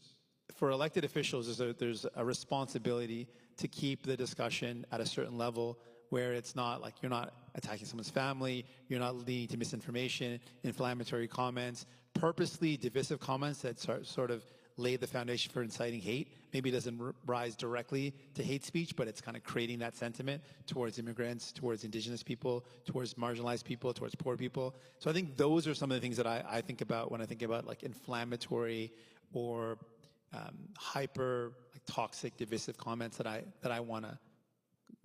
for elected officials, there's a responsibility to keep the discussion at a certain level where it's not like you're not attacking someone's family, you're not leading to misinformation, inflammatory comments, purposely divisive comments that sort of lay the foundation for inciting hate. Maybe it doesn't rise directly to hate speech, but it's kind of creating that sentiment towards immigrants, towards Indigenous people, towards marginalized people, towards poor people. So I think those are some of the things that I think about when I think about like inflammatory or hyper toxic, divisive comments that I want to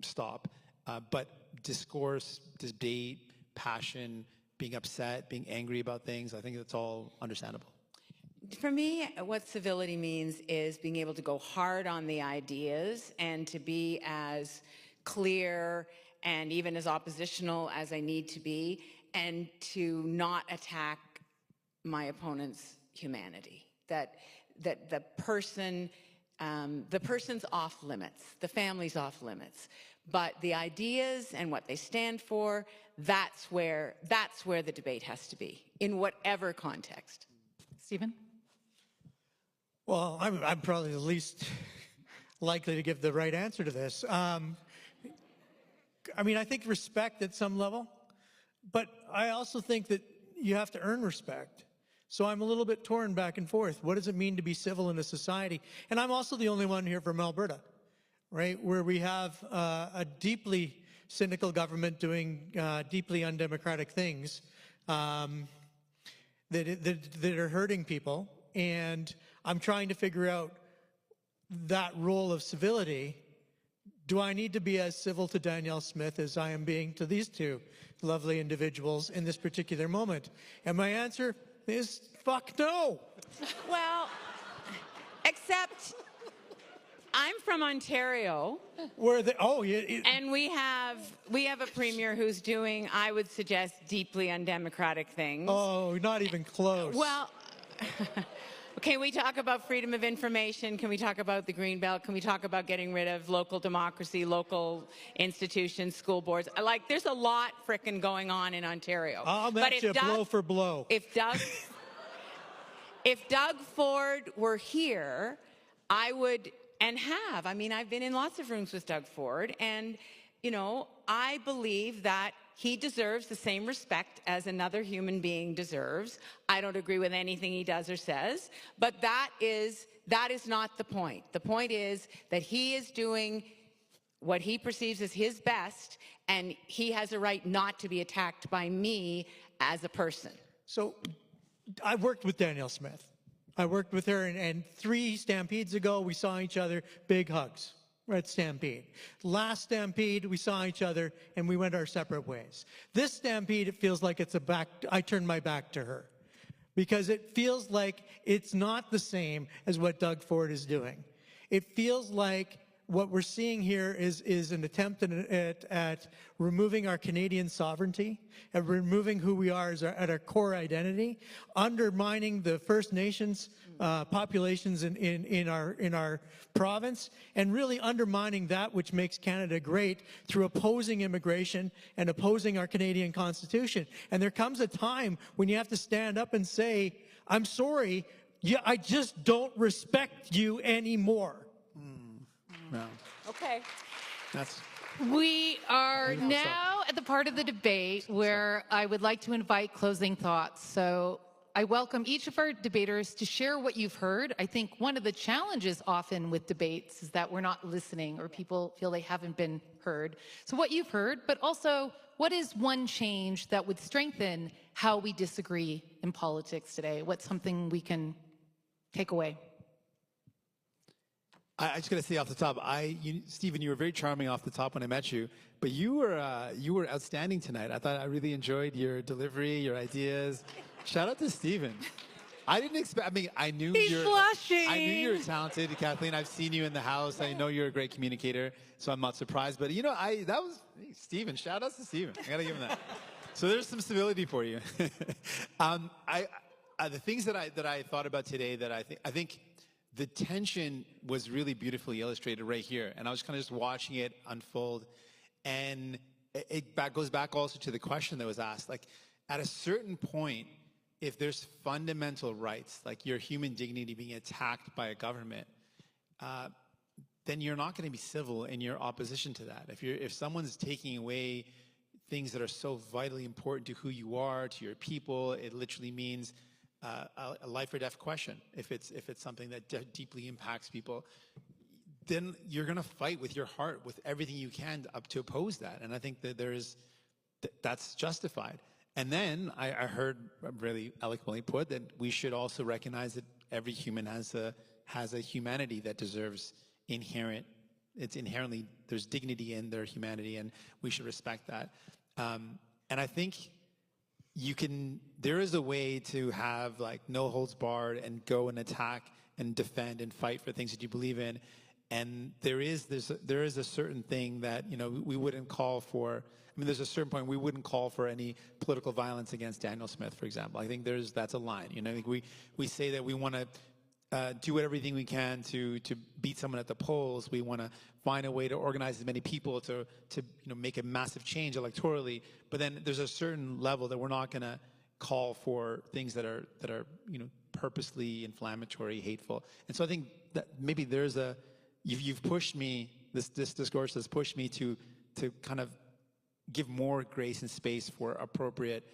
stop. But discourse, debate, passion, being upset, being angry about things, I think that's all understandable. For me, what civility means is being able to go hard on the ideas and to be as clear and even as oppositional as I need to be, and to not attack my opponent's humanity. That the person's off limits, the family's off limits, but the ideas and what they stand for, that's where the debate has to be, in whatever context. Stephen? Well, I'm probably the least likely to give the right answer to this. I mean, I think respect at some level, but I also think that you have to earn respect. So I'm a little bit torn back and forth. What does it mean to be civil in a society? And I'm also the only one here from Alberta, right, where we have a deeply cynical government doing deeply undemocratic things that are hurting people. And I'm trying to figure out that role of civility. Do I need to be as civil to Danielle Smith as I am being to these two lovely individuals in this particular moment? And my answer is fuck no. Well, except I'm from Ontario. Where the And we have a premier who's doing, I would suggest, deeply undemocratic things. Oh, not even close. Well, can we talk about freedom of information? Can we talk about the Greenbelt? Can we talk about getting rid of local democracy, local institutions, school boards? There's a lot frickin' going on in Ontario. I'll match you blow for blow. If Doug Ford were here, I would, and have. I mean, I've been in lots of rooms with Doug Ford, and, I believe that he deserves the same respect as another human being deserves. I don't agree with anything he does or says, but that is not the point. The point is that he is doing what he perceives as his best, and he has a right not to be attacked by me as a person. So I worked with Danielle Smith. I worked with her, and 3 stampedes ago, we saw each other, big hugs. at Stampede. Last Stampede, we saw each other and we went our separate ways. This Stampede, it feels like it's I turned my back to her because it feels like it's not the same as what Doug Ford is doing. It feels like what we're seeing here is an attempt at removing our Canadian sovereignty, at removing who we are at our core identity, undermining the First Nations populations in our province, and really undermining that which makes Canada great through opposing immigration and opposing our Canadian Constitution. And there comes a time when you have to stand up and say, I'm sorry, I just don't respect you anymore. No. Okay. We are now at the part of the debate where I would like to invite closing thoughts. So I welcome each of our debaters to share what you've heard. I think one of the challenges often with debates is that we're not listening or people feel they haven't been heard. So what you've heard, but also what is one change that would strengthen how we disagree in politics today? What's something we can take away? I just got to say off the top, Stephen, you were very charming off the top when I met you, but you were outstanding tonight. I really enjoyed your delivery, your ideas. Shout out to Stephen. I didn't expect. I mean, I knew you're talented, Kathleen. I've seen you in the house. I know you're a great communicator, so I'm not surprised. But that was Stephen. Shout out to Stephen. I got to give him that. So there's some civility for you. The things that I thought about today that I think. The tension was really beautifully illustrated right here. And I was kind of just watching it unfold. And it goes back also to the question that was asked. Like, at a certain point, if there's fundamental rights, like your human dignity being attacked by a government, then you're not going to be civil in your opposition to that. If someone's taking away things that are so vitally important to who you are, to your people, it literally means a life or death question. If it's something that deeply impacts people, then you're going to fight with your heart, with everything you can to oppose that. And I think that that's justified. And then I heard really eloquently put that we should also recognize that every human has a humanity that deserves there's dignity in their humanity, and we should respect that. And I think there is a way to have like no holds barred and go and attack and defend and fight for things that you believe in. And there is a certain thing that, we wouldn't call for. I mean, there's a certain point we wouldn't call for any political violence against Daniel Smith, for example. I think that's a line. I think we say that we want to do everything we can to beat someone at the polls. We want to find a way to organize as many people to make a massive change electorally. But then there's a certain level that we're not going to call for things that are purposely inflammatory, hateful. And so I think that maybe you've pushed me. This discourse has pushed me to kind of give more grace and space for appropriate,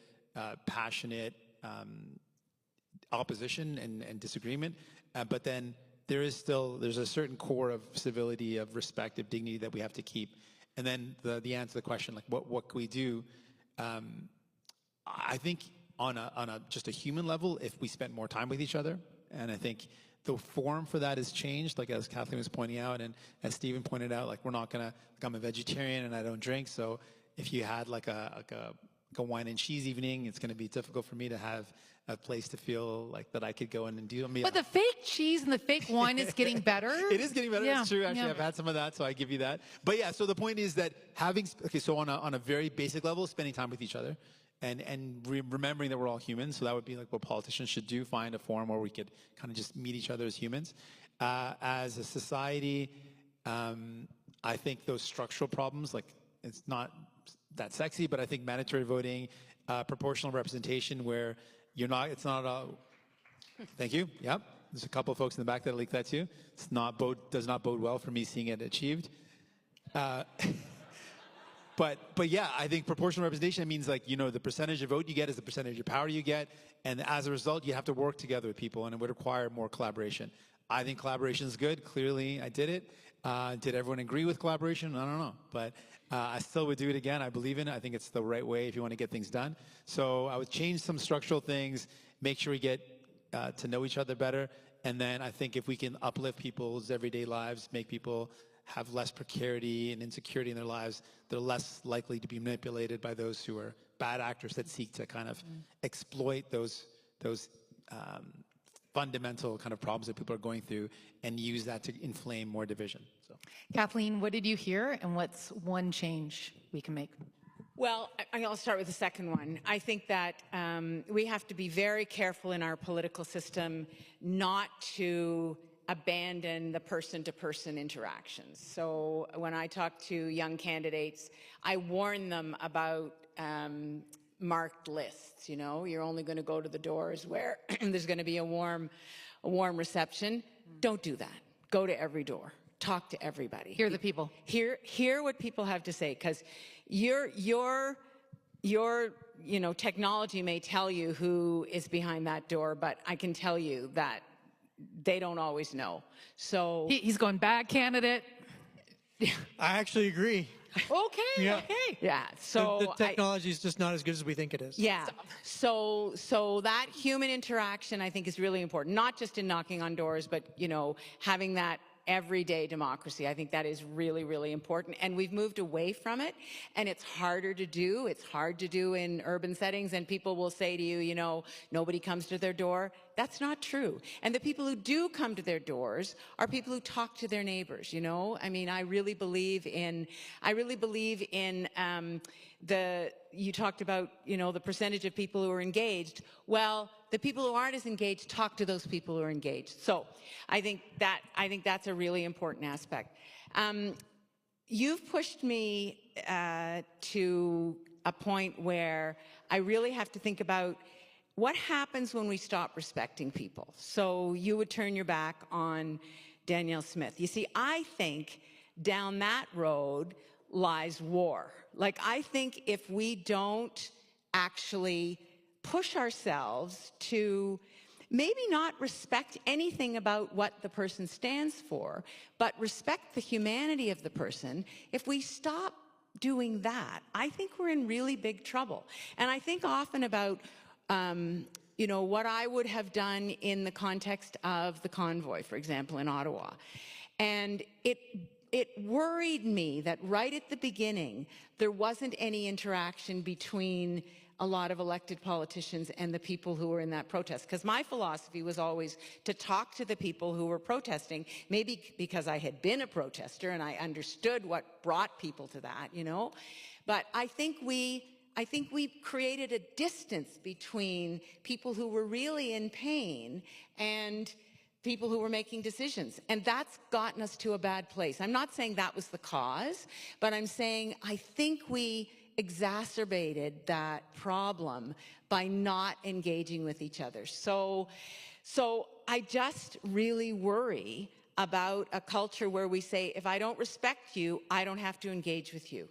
passionate opposition and disagreement. But then there's a certain core of civility, of respect, of dignity that we have to keep. And then the answer to the question, like what can we do? I think on just a human level, if we spent more time with each other, and I think the form for that has changed, like as Kathleen was pointing out, and as Stephen pointed out, like we're not gonna. Like I'm a vegetarian and I don't drink, so if you had like a wine and cheese evening, it's gonna be difficult for me to have a place to feel like that I could go in and do. But the fake cheese and the fake wine is getting better. It is getting better. Yeah, it's true. Actually, I've had some of that, so I give you that. But yeah, so the point is that so on a very basic level, spending time with each other and remembering that we're all humans. So that would be like what politicians should do, find a forum where we could kind of just meet each other as humans. As a society, I think those structural problems, like it's not that sexy, but I think mandatory voting, proportional representation where it's not a, thank you, yep. There's a couple of folks in the back that leaked that too. Does not bode well for me seeing it achieved. But yeah, I think proportional representation means like, the percentage of vote you get is the percentage of power you get. And as a result, you have to work together with people, and it would require more collaboration. I think collaboration is good. Clearly, I did it. Did everyone agree with collaboration? I don't know. But I still would do it again. I believe in it. I think it's the right way if you want to get things done. So I would change some structural things, make sure we get to know each other better. And then I think if we can uplift people's everyday lives, make people have less precarity and insecurity in their lives. They're less likely to be manipulated by those who are bad actors that seek to kind of exploit those fundamental kind of problems that people are going through and use that to inflame more division. So, Kathleen, what did you hear, and what's one change we can make? Well, I'll start with the second one. I think that we have to be very careful in our political system not to abandon the person-to-person interactions. So when I talk to young candidates, I warn them about marked lists. You know, you're only going to go to the doors where there's going to be a warm reception. Don't do that. Go to every door. Talk to everybody. Hear the people. Hear what people have to say, because your technology may tell you who is behind that door, but I can tell you that they don't always know. So He's going bad candidate. I actually agree. Okay, Yeah. okay. yeah, so The technology is just not as good as we think it is. yeah. So that human interaction, I think, is really important, not just in knocking on doors, but, having that everyday democracy. I think that is really, really important. And we've moved away from it, and it's harder to do. It's hard to do in urban settings, and people will say to you, nobody comes to their door. That's not true. And the people who do come to their doors are people who talk to their neighbors, I mean, I really believe in you talked about, the percentage of people who are engaged. Well, the people who aren't as engaged talk to those people who are engaged. So I think that's a really important aspect. You've pushed me to a point where I really have to think about what happens when we stop respecting people. So you would turn your back on Danielle Smith. You see, I think down that road lies war. Like, I think if we don't actually push ourselves to maybe not respect anything about what the person stands for, but respect the humanity of the person, if we stop doing that, I think we're in really big trouble. And I think often about what I would have done in the context of the convoy, for example, in Ottawa. And it worried me that right at the beginning, there wasn't any interaction between a lot of elected politicians and the people who were in that protest. Because my philosophy was always to talk to the people who were protesting, maybe because I had been a protester and I understood what brought people to that, But I think we created a distance between people who were really in pain and people who were making decisions. And that's gotten us to a bad place. I'm not saying that was the cause, but I'm saying I think we exacerbated that problem by not engaging with each other. So I just really worry about a culture where we say, if I don't respect you, I don't have to engage with you.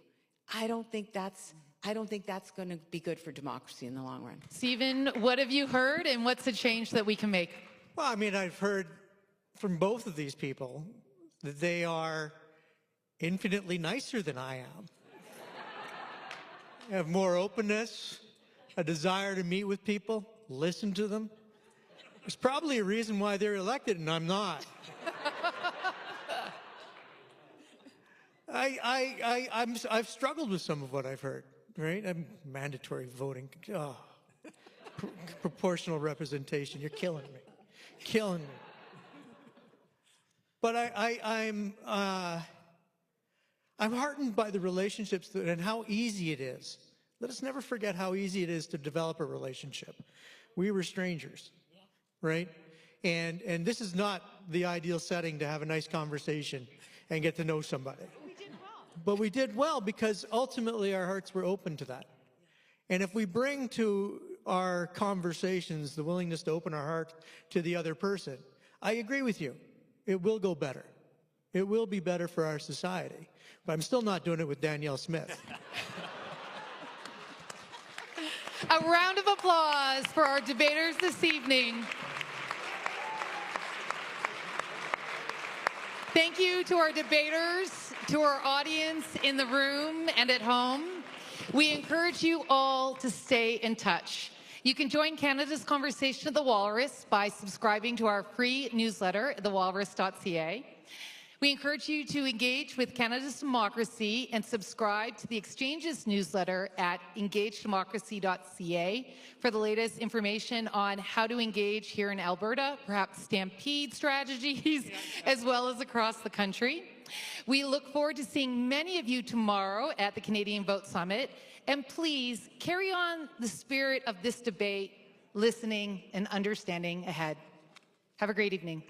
I don't think that's going to be good for democracy in the long run. Stephen, what have you heard, and what's the change that we can make? Well, I mean, I've heard from both of these people that they are infinitely nicer than I am. Have more openness, a desire to meet with people, listen to them. There's probably a reason why they're elected and I'm not. I've struggled with some of what I've heard, right? Mandatory voting, proportional representation. You're killing me, killing me. But I'm heartened by the relationships and how easy it is. Let us never forget how easy it is to develop a relationship. We were strangers, right? And this is not the ideal setting to have a nice conversation and get to know somebody. We did well. But we did well because ultimately our hearts were open to that. And if we bring to our conversations the willingness to open our heart to the other person, I agree with you. It will go better. It will be better for our society. But I'm still not doing it with Danielle Smith. A round of applause for our debaters this evening. Thank you to our debaters, to our audience in the room and at home. We encourage you all to stay in touch. You can join Canada's conversation at the Walrus by subscribing to our free newsletter at thewalrus.ca. We encourage you to engage with Canada's democracy and subscribe to the Exchange's newsletter at engagedemocracy.ca for the latest information on how to engage here in Alberta, perhaps stampede strategies, as well as across the country. We look forward to seeing many of you tomorrow at the Canadian Vote Summit, and please carry on the spirit of this debate, listening and understanding ahead. Have a great evening.